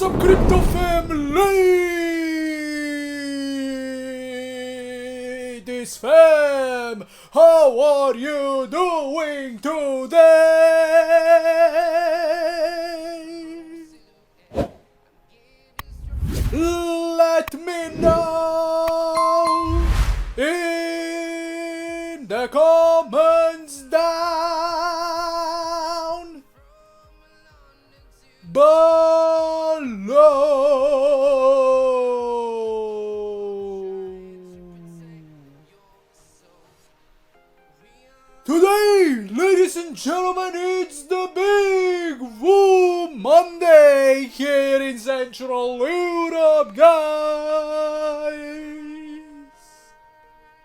up, crypto family? This fam, how are you doing today? Let me know in the comments down below. Today, ladies and gentlemen, it's the Big Woo Monday here in Central Europe, guys.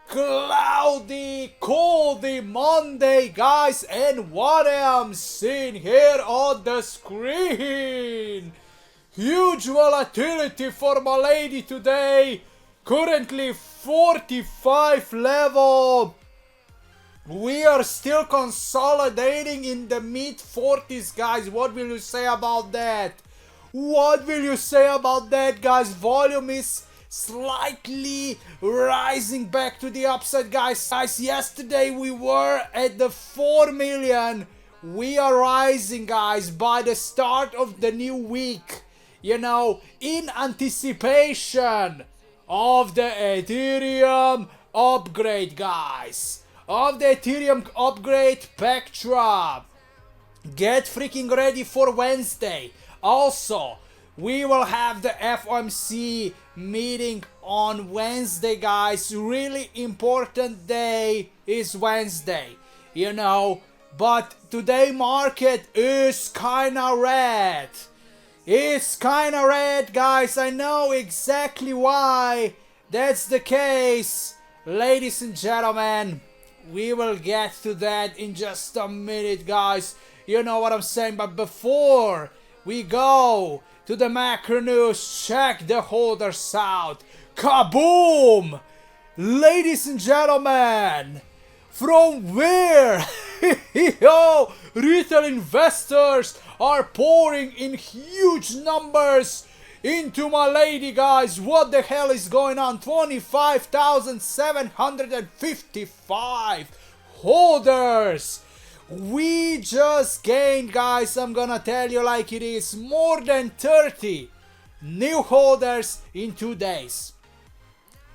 Cloudy, coldy Monday, guys, and what I'm seeing here on the screen. Huge volatility for Milady today. Currently 45 level. We are still consolidating in the mid 40s, guys. What will you say about that? What will you say about that, guys? Volume is slightly rising back to the upside, guys. Yesterday we were at the 4 million. We are rising, guys, by the start of the new week. You know, in anticipation of the Ethereum upgrade, guys. Of the Ethereum upgrade Spectra. Get freaking ready for Wednesday. Also, we will have the FOMC meeting on Wednesday, guys. Really important day is Wednesday, you know. But today market is kinda red. It's kinda red, guys. I know exactly why that's the case. Ladies and gentlemen, we will get to that in just a minute, guys. You know what I'm saying? But before we go to the macro news, check the holders out. Kaboom! Ladies and gentlemen, from where yo, retail investors are pouring in huge numbers into Milady, guys. What the hell is going on? 25,755 holders. We just gained, guys, I'm gonna tell you like it is, more than 30 new holders in 2 days.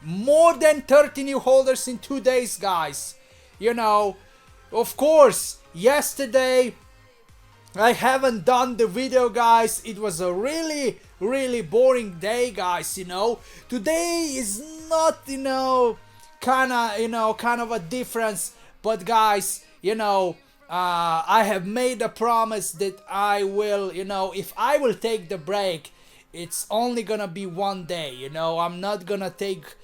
More than 30 new holders in 2 days, guys. You know, of course, yesterday I haven't done the video, guys. It was a really boring day, guys, you know. Today is not, you know, kind of a difference, but guys, you know, I have made a promise that I will, you know, if I will take the break, it's only gonna be one day, you know. I'm not gonna take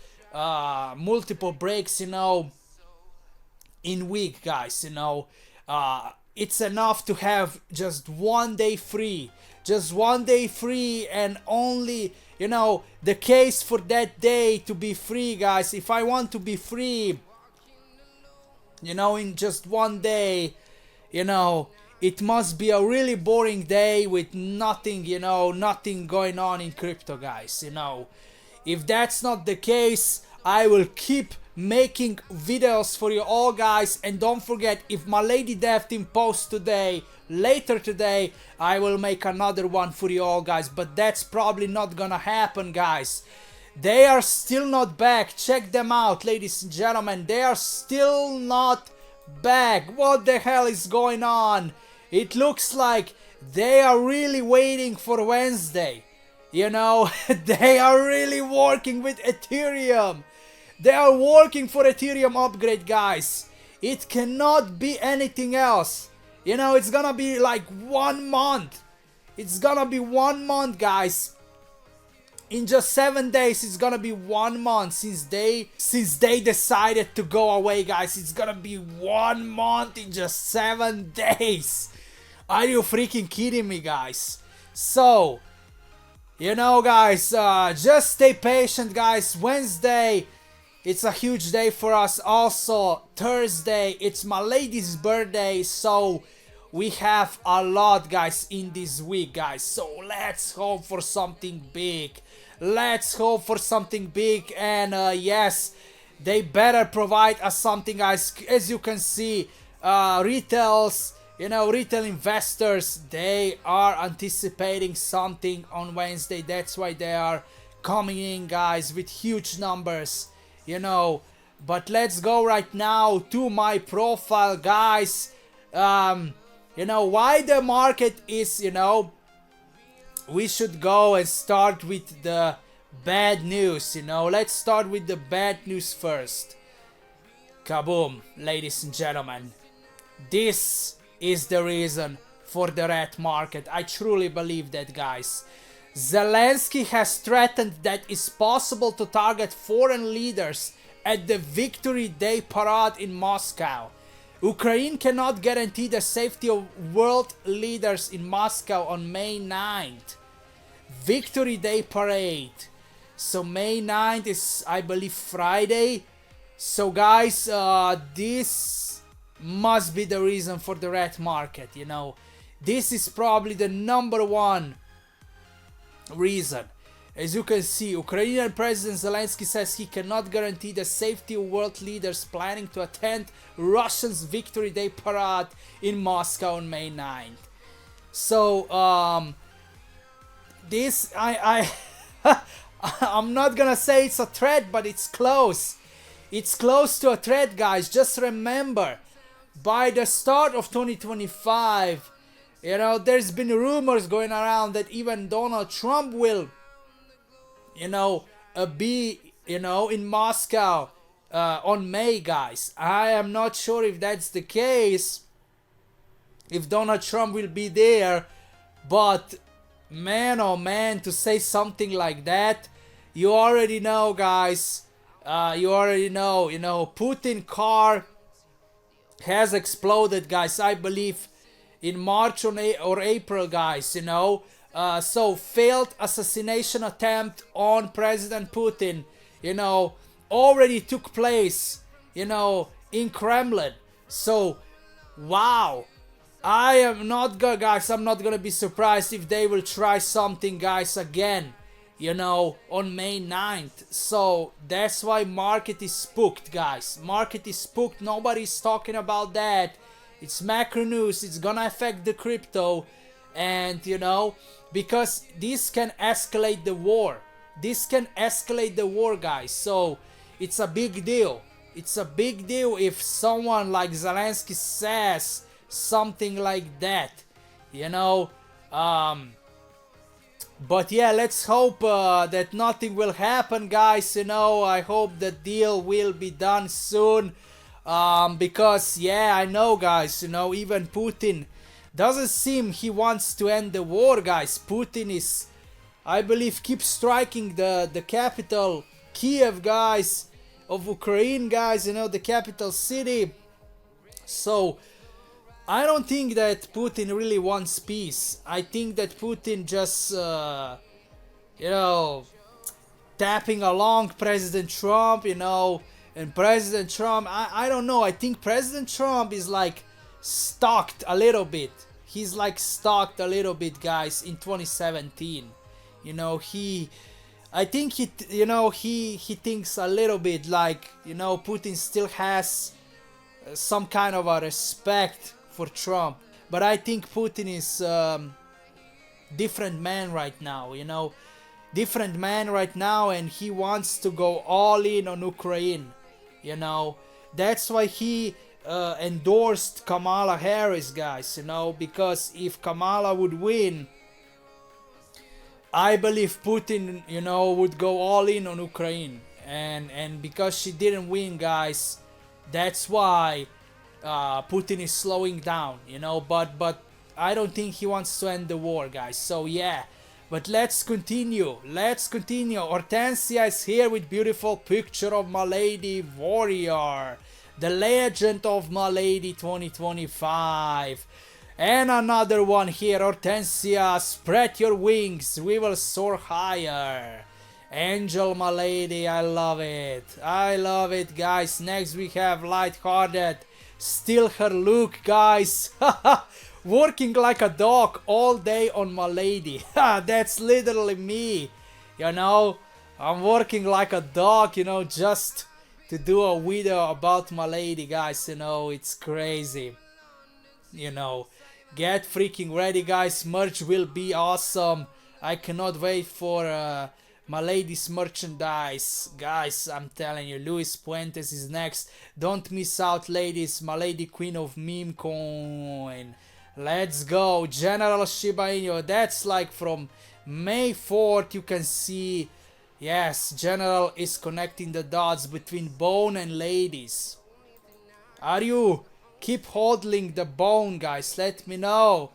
multiple breaks, you know, in week, guys, you know. It's enough to have just one day free. Just one day free, and only, you know, the case for that day to be free, guys. If I want to be free, you know, in just one day, you know, it must be a really boring day with nothing, you know, nothing going on in crypto, guys, you know. If that's not the case, I will keep making videos for you all, guys. And don't forget, if Milady dev team posts today, later today, I will make another one for you all, guys. But that's probably not gonna happen, guys. They are still not back. Check them out, ladies and gentlemen. They are still not back. What the hell is going on? It looks like they are really waiting for Wednesday. You know, they are really working with Ethereum. They are working for Ethereum upgrade, guys. It cannot be anything else. You know, it's gonna be like 1 month. It's gonna be 1 month, guys. In just 7 days, it's gonna be 1 month since they decided to go away, guys. It's gonna be 1 month in just 7 days. Are you freaking kidding me, guys? So, you know, guys, just stay patient, guys. Wednesday, it's a huge day for us. Also, Thursday, it's Milady's birthday, so we have a lot, guys, in this week, guys. So let's hope for something big. Let's hope for something big. And yes, they better provide us something, guys. As you can see, retail investors, they are anticipating something on Wednesday. That's why they are coming in, guys, with huge numbers, But let's go right now to my profile, guys. Why the market is, we should go and start with the bad news, Let's start with the bad news first. Kaboom, ladies and gentlemen. This is the reason for the red market. I truly believe that, guys. Zelensky has threatened that it's possible to target foreign leaders at the Victory Day parade in Moscow. Ukraine cannot guarantee the safety of world leaders in Moscow on May 9th. Victory Day parade. So May 9th is, I believe, Friday. So guys, this must be the reason for the red market, This is probably the number one reason. As you can see, Ukrainian President Zelensky says he cannot guarantee the safety of world leaders planning to attend Russia's Victory Day parade in Moscow on May 9th. So, this, I'm not gonna say it's a threat, but it's close. It's close to a threat, guys. Just remember, by the start of 2025, there's been rumors going around that even Donald Trump will be, in Moscow on May, guys. I am not sure if that's the case, if Donald Trump will be there, but man, oh man, to say something like that, you already know, guys. Putin car has exploded, guys. I believe in March or April, guys, So failed assassination attempt on President Putin, already took place, in Kremlin. So, wow. I'm not gonna be surprised if they will try something, guys, again, on May 9th. So that's why market is spooked, guys. Market is spooked. Nobody's talking about that. It's macro news. It's gonna affect the crypto. And, because this can escalate the war. This can escalate the war, guys. So it's a big deal. It's a big deal if someone like Zelensky says something like that, But yeah, let's hope that nothing will happen, guys. I hope the deal will be done soon. Because yeah, I know, guys. Even Putin doesn't seem he wants to end the war, guys. Putin is, I believe, keeps striking the capital, Kiev, guys, of Ukraine, guys. The capital city. So I don't think that Putin really wants peace. I think that Putin just, tapping along President Trump, and President Trump, I don't know. I think President Trump is like stalked a little bit. He's like stalked a little bit, guys, in 2017. I think he thinks a little bit like, Putin still has some kind of a respect for Trump. But I think Putin is different man right now, different man right now, and he wants to go all in on Ukraine, That's why he endorsed Kamala Harris, guys, because if Kamala would win, I believe Putin, would go all in on Ukraine. And because she didn't win, guys, that's why Putin is slowing down, but I don't think he wants to end the war, guys. So yeah, but let's continue. Hortensia is here with beautiful picture of Milady Warrior, the legend of Milady 2025. And another one here, Hortensia, spread your wings, we will soar higher. Angel Milady, I love it, guys. Next we have Lighthearted, still her look, guys. working like a dog all day on Milady. That's literally me, you know. I'm working like a dog, you know, just to do a video about Milady, guys. You know, it's crazy. You know, get freaking ready, guys. Merch will be awesome. I cannot wait for Milady's merchandise, guys. I'm telling you, Luis Puentes is next. Don't miss out, ladies. Milady, queen of meme coin. Let's go. General Shiba Inu. That's like from May 4th. You can see, yes, General is connecting the dots between bone and ladies. Are you? Keep holding the bone, guys. Let me know.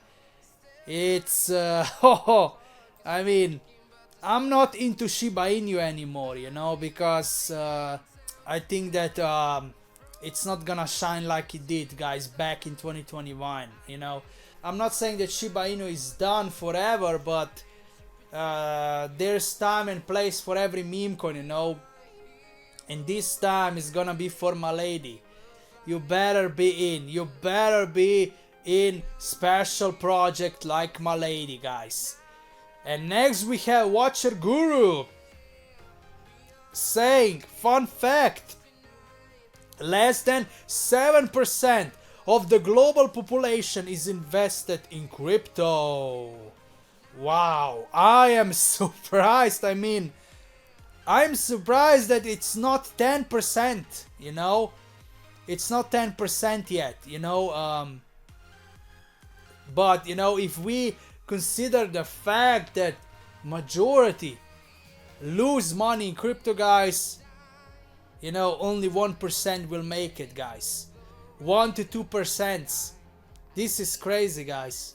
It's I mean, I'm not into Shiba Inu anymore, you know, because I think that it's not gonna shine like it did, guys, back in 2021, you know. I'm not saying that Shiba Inu is done forever, but there's time and place for every meme coin, you know. And this time is gonna be for Milady. You better be in. You better be in special project like Milady, guys. And next we have Watcher Guru saying, fun fact, less than 7% of the global population is invested in crypto. Wow, I am surprised. I mean, I'm surprised that it's not 10%, you know. It's not 10% yet, you know, but, you know, if we consider the fact that majority lose money in crypto, guys, you know, only 1% will make it, guys. 1 to 2%. This is crazy, guys.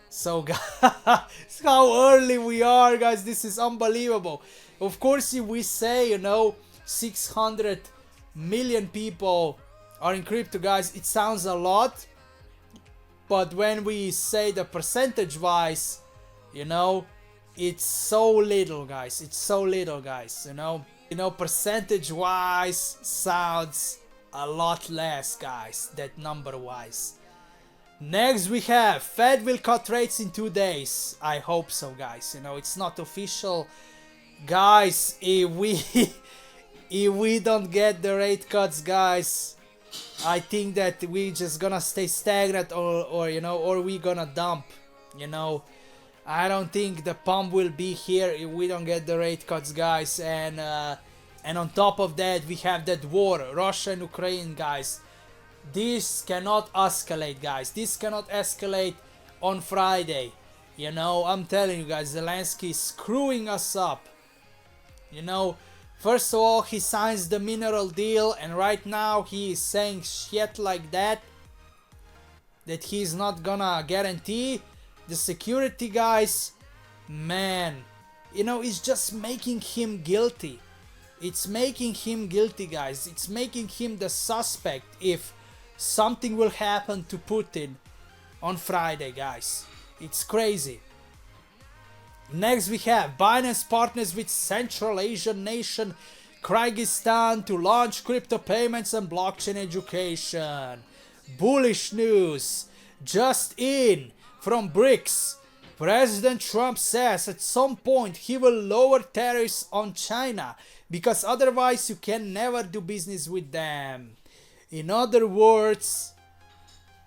So, guys, how early we are, guys. This is unbelievable. Of course, if we say, you know, 600 million people are in crypto, guys, it sounds a lot, but when we say the percentage wise, you know, it's so little, guys. It's so little, guys, you know, percentage wise sounds a lot less, guys, that number wise. Next we have Fed will cut rates in 2 days. I hope so, guys. You know, it's not official, guys. If we don't get the rate cuts, guys, I think that we just gonna stay stagnant, or you know, or we gonna dump, you know. I don't think the pump will be here if we don't get the rate cuts, guys. And on top of that, we have that war, Russia and Ukraine, guys. This cannot escalate, guys. This cannot escalate on Friday. You know, I'm telling you, guys, Zelensky is screwing us up. You know, first of all, he signs the mineral deal, and right now he is saying shit like that he's not gonna guarantee the security, guys. Man, you know, it's just making him guilty. It's making him guilty, guys. It's making him the suspect if something will happen to Putin on Friday, guys. It's crazy. Next we have Binance partners with Central Asian nation Kyrgyzstan to launch crypto payments and blockchain education. Bullish news just in from BRICS. President Trump says at some point he will lower tariffs on China because otherwise you can never do business with them. In other words,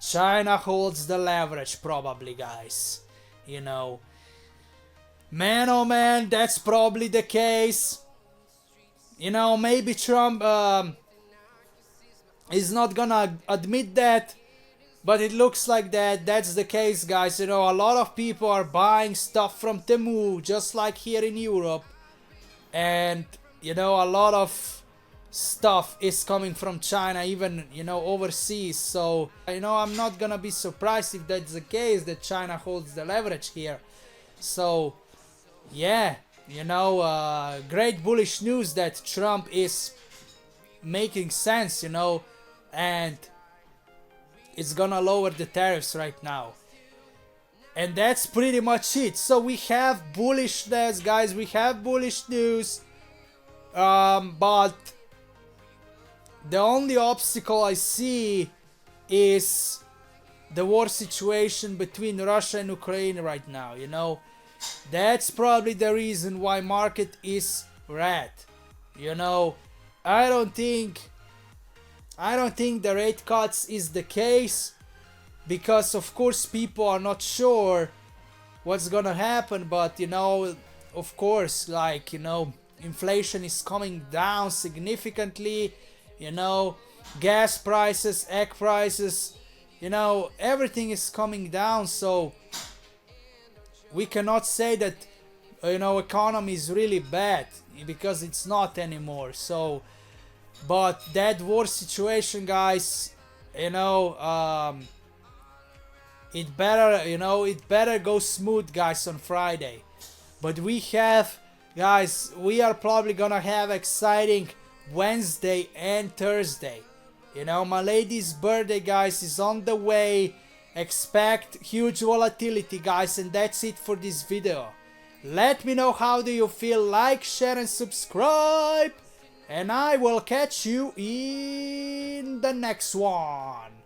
China holds the leverage probably, guys. You know, man, oh man, that's probably the case. You know, maybe Trump is not gonna admit that, but it looks like that's the case, guys. You know, a lot of people are buying stuff from Temu, just like here in Europe. And, you know, a lot of stuff is coming from China, even, you know, overseas. So, you know, I'm not gonna be surprised if that's the case, that China holds the leverage here. So, yeah, you know, great bullish news that Trump is making sense, you know, and it's gonna lower the tariffs right now. And that's pretty much it. So we have bullishness, guys. We have bullish news. But the only obstacle I see is the war situation between Russia and Ukraine right now, you know. That's probably the reason why market is red. You know, I don't think the rate cuts is the case, because of course people are not sure what's gonna happen, but you know, of course, like, you know, inflation is coming down significantly, you know, gas prices, egg prices, you know, everything is coming down, so we cannot say that, you know, economy is really bad, because it's not anymore. So but that war situation, guys, you know, it better, you know, it better go smooth, guys, on Friday. But we have, guys, we are probably gonna have exciting Wednesday and Thursday. You know, my lady's birthday, guys, is on the way. Expect huge volatility, guys, and that's it for this video. Let me know how do you feel. Like, share and subscribe, and I will catch you in the next one.